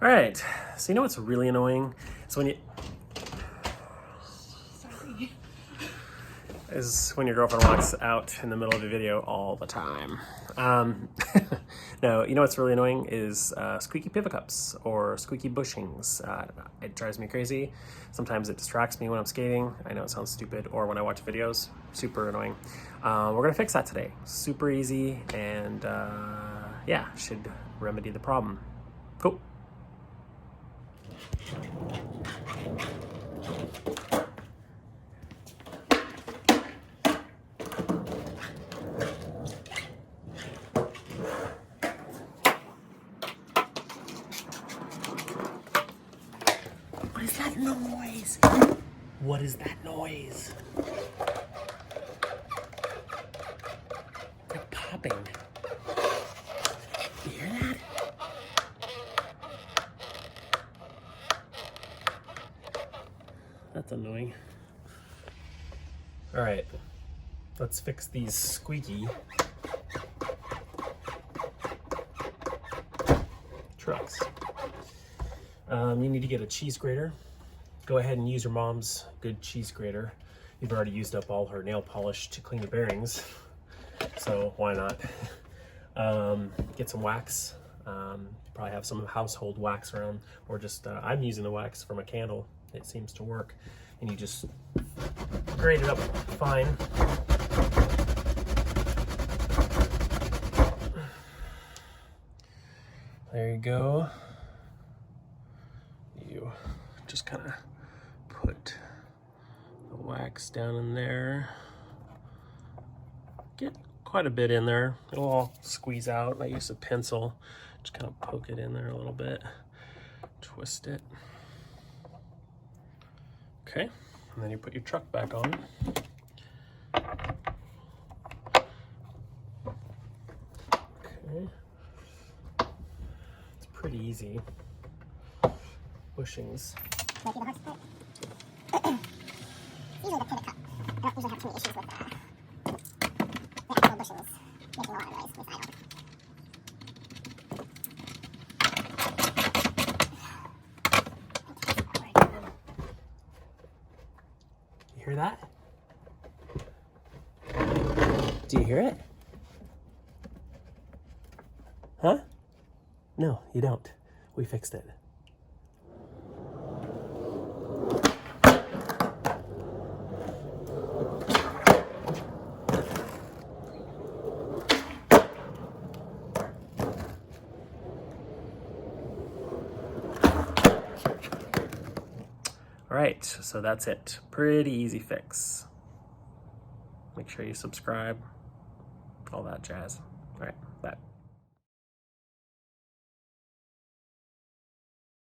All right, so you know what's really annoying? It's when you... Sorry. Is when your girlfriend walks out in the middle of a video all the time. No, you know what's really annoying is squeaky pivot cups or squeaky bushings. It drives me crazy. Sometimes it distracts me when I'm skating. I know it sounds stupid, or when I watch videos, super annoying. We're gonna fix that today. Super easy, and yeah, should remedy the problem. Cool. What is that noise? What is that noise? Like popping. You hear that? That's annoying. All right, let's fix these squeaky trucks. You need to get a cheese grater. Go ahead and use your mom's good cheese grater. You've already used up all her nail polish to clean the bearings, so why not? Get some wax. Probably have some household wax around, or just I'm using the wax from a candle. It seems to work, and you just grate it up fine. There you go. You just kind of put the wax down in there. Get quite a bit in there. It'll all squeeze out. I use a pencil. Just kind of poke it in there a little bit. Twist it. Okay, and then you put your truck back on. Okay. It's pretty easy. Bushings. Might be the hardest part. Usually the pivot cup. I don't usually have too many issues with the actual bushings making a lot of noise, at least I don't. You hear that? Do you hear it? Huh? No, you don't. We fixed it. All right, so that's it. Pretty easy fix. Make sure you subscribe, all that jazz. All right, bye.